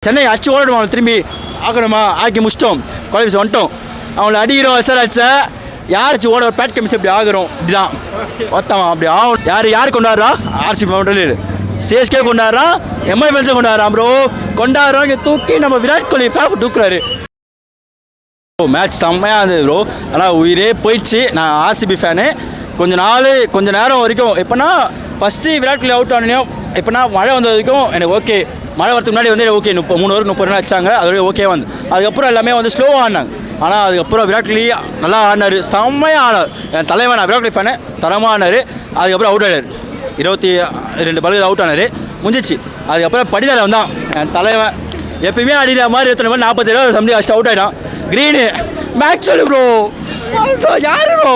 சென்னை அச்சு ஓடணும் திரும்பி ஆக்கணுமா ஆக்கி முடிச்சிட்டோம் குவாலிஃபைஸ் வந்துட்டோம் அவங்கள அடிக்கிறோம் எஸ்ஆர்ஹெச்சை யாராச்சும் ஓட பேட் கமிச்சு அப்படி ஆகிறோம் இப்படிதான் ஒருத்தவன் அப்படி ஆகும் யார் கொண்டாடுறா ஆர்சிபி மவுண்டனில் சிஎஸ்கே கொண்டாடுறா எம்ஐஎல்ஸை கொண்டாடுறான் ப்ரோ கொண்டாடுறோம் இங்கே தூக்கி நம்ம விராட் கோலி ஃபேஃப் தூக்குறாரு மேட்ச் செம்மையாக இருந்தது ப்ரோ ஆனால் உயிரே போயிடுச்சு நான் ஆர்சிபி ஃபேனு கொஞ்ச நேரம் வரைக்கும் எப்போனா ஃபஸ்ட்டு விராட் கோலி அவுட் ஆனியும் எப்போனா மழை வந்த வரைக்கும் எனக்கு ஓகே மழை வரதுக்கு முன்னாடி வந்து ஓகே 3 ஓவருக்கு 30 ரன் வச்சாங்க அதோட ஓகே வந்து அதுக்கப்புறம் எல்லாமே வந்து ஸ்லோவாக ஆடினாங்க ஆனால் அதுக்கப்புறம் விராட் கோலி நல்லா ஆடினார் செம்மையாக ஆனார் என் தலைவன் நான் விராட் கோலி ஃபேனு தரமாக ஆனார் அதுக்கப்புறம் அவுட் ஆனார் 22 பால்கள் அவுட் ஆனார் முடிஞ்சிச்சு அதுக்கப்புறம் படிதார வந்தான் என் தலைவன் எப்பயுமே அடிக்கிற மாதிரி 47 சம்தி ஃபஸ்ட்டு அவுட் ஆகிட்டான் க்ரீனு மேக்ஸ்வெல் ப்ரோ யார் ப்ரோ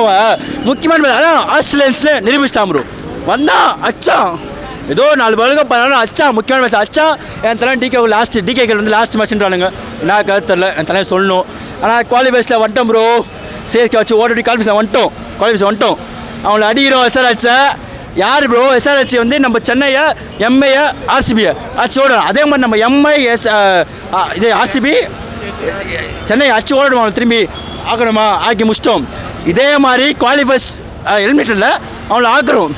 முக்கியமான அதான் ஆஸ்திரேலியன்ஸில் நிரூபிச்சிட்டான் ப்ரோ வந்தான் அச்சான் ஏதோ 4 பாலுக்கு 16 அச்சா முக்கியமான மேட்ச் அச்சா என் தலை டிகேக்கு வந்து லாஸ்ட் மேட்ச்ன்றானுங்க நான் கருத்து தெரில என் தலையை சொல்லணும் ஆனால் குவாலிஃபைஸில் வந்துட்டோம் ப்ரோ சிஎஸ்கே வச்சு ஓடி குவாலிஃபைஸ் வந்துட்டோம் அவங்கள அடிக்கிறோம் எஸ்ஆர்ஹெச்சை யார் ப்ரோ எஸ்ஆர்ஹெச் வந்து நம்ம சென்னையை எம்ஐயை ஆர்சிபியை அச்சு ஓடணும் அதே மாதிரி நம்ம எம்ஐ இது ஆர்சிபி சென்னை அச்சு ஓடணும் திரும்பி ஆக்கணுமா ஆக்கி முடிச்சிட்டோம் இதே மாதிரி குவாலிஃபைஸ் எலிமினேட்டரில் அவங்கள ஆக்குறோம்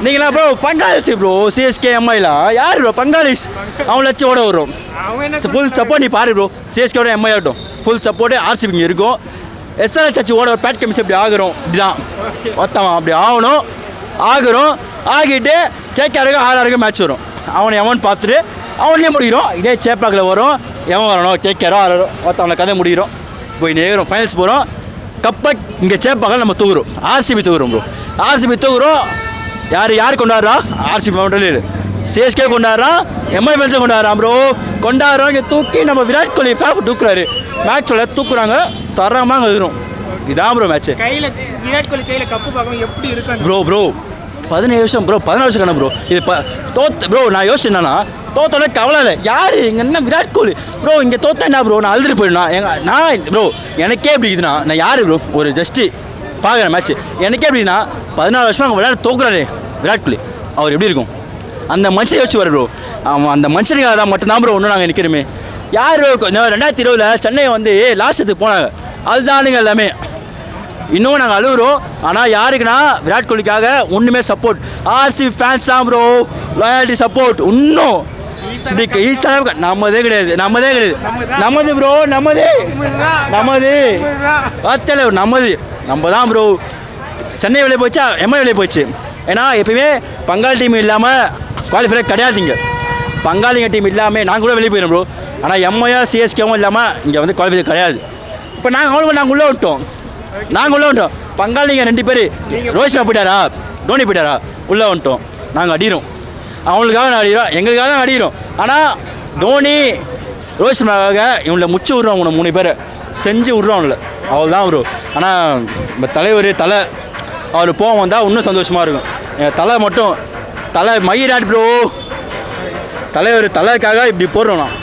நீங்களா ப்ரோ பங்காளிஸ் ப்ரோ சிஎஸ்கே எம்ஐலாம் யார் ப்ரோ பங்காளிஸ் அவங்கள வச்சு ஓட வரும் ஃபுல் சப்போர்ட் நீ பாரு ப்ரோ சிஎஸ்கேவோட எம்ஐ ஆகட்டும் ஃபுல் சப்போர்ட்டு ஆர்சிபி இங்கே இருக்கும் எஸ்ஆர்ஹெச் வச்சு ஓட ஒரு பேட் கமிச்சு அப்படி ஆகிறோம் இப்படிதான் ஒருத்தவன் அப்படி ஆகிறோம் ஆகிட்டு கேகேஆருக்கு ஆர்ஆருக்கு மேட்ச் வரும் அவனை எவன் பார்த்துட்டு அவனே முடிகிறோம் இதே சேப்பாக்கில் வரும் எவன் வரணும் கேகேஆரோ ஆர்ஆரோ ஒருத்தவனை கதை முடிகிறோம் போய் நேரம் ஃபைனல்ஸ் போகிறோம் கப்பை இங்கே சேப்பாக்கில் நம்ம தூக்குறோம் ஆர்சிபி தூக்குறோம் ப்ரோ ஆர்சிபி தூக்குறோம் யார் கொண்டாடுறா ஆர்சிபி மவுண்டனில் சிஎஸ்கே கொண்டாடுறான் எம்ஐஎல்ஸை கொண்டாடுறான் ப்ரோ கொண்டாடுறோம் இங்கே தூக்கி நம்ம விராட் கோலி ஃபேஃப் தூக்குறாரு மேட்சோட தூக்குறாங்க தரமாக வரும் இதான் ப்ரோ மேட்ச்சு விராட் கோலி கையில் கப்பு பார்க்கணும் எப்படி இருக்கு ப்ரோ 17 வருஷம் ப்ரோ 14 வருஷம் கண்ணா ப்ரோ இது ப்ரோ நான் யோசிச்சேன் என்னன்னா தோத்தோட கவலை இல்லை யார் இங்கே என்ன விராட் கோலி ப்ரோ இங்கே தோத்தா என்ன ப்ரோ நான் அழுதுட்டு போயிடுனா நான் ப்ரோ எனக்கே இப்படி இதுனா நான் யார் ப்ரோ ஒரு ஜஸ்ட்டு பார்க்குறேன் மேட்ச்சு எனக்கே எப்படின்னா 14 வருஷமாக அவங்க விளையாட தோக்குறாரு விராட் கோலி அவர் எப்படி இருக்கும் அந்த மனுஷனை யோசிச்சு வர ப்ரோ அவன் அந்த மனுஷனுக்காக தான் மட்டும்தான் ப்ரோ ஒன்றும் நாங்கள் நிற்கிறோமே யார் 2020 சென்னை வந்து லாஸ்ட்டுக்கு போனாங்க அதுதானுங்க எல்லாமே இன்னும் நாங்கள் அழுகுறோம் ஆனால் யாருக்குன்னா விராட் கோலிக்காக ஒன்றுமே சப்போர்ட் ஆர்சிபி ஃபேன்ஸ் தான் ப்ரோ லாயாலிட்டி சப்போர்ட் இன்னும் ஈஸ்டாக நம்மதே கிடையாது நமது ப்ரோ நமது வார்த்தையில் நம்ம தான் ப்ரோ சென்னை வெளியே போச்சா எம்ஐ வெளியே போச்சு ஏன்னா எப்பயுமே பங்காளி டீம் இல்லாமல் குவாலிஃபை கிடையாதுங்க பங்காளிங்க டீம் இல்லாமல் நாங்கள் கூட வெளியே போயிடும் ப்ரோ ஆனால் எம்ஐயோ சிஎஸ்கேவும் இல்லாமல் இங்கே வந்து குவாலிஃபை கிடையாது இப்போ நாங்கள் உள்ளே விட்டோம் பங்காளிங்க 2 பேர் ரோஹித் சர்மா போயிட்டாரா தோனி போயிட்டாரா உள்ளே வந்துட்டோம் நாங்கள் அடிக்கிறோம் அவங்களுக்காக நான் அடிக்கிறோம் எங்களுக்காக தான் அடிக்கிறோம் ஆனால் தோனி ரோஹித் சர்மாவுக்காக இவங்களை முச்சு விட்றோம் அவனை 3 பேரை செஞ்சு விட்றோம் அவங்கள அவள் தான் வரும் ஆனால் நம்ம தலை அவர் போக வந்தால் இன்னும் சந்தோஷமாக இருக்கும் எங்கள் தலை மயிராட் ப்ரோ தலைக்காக இப்படி போடுறோம் நான்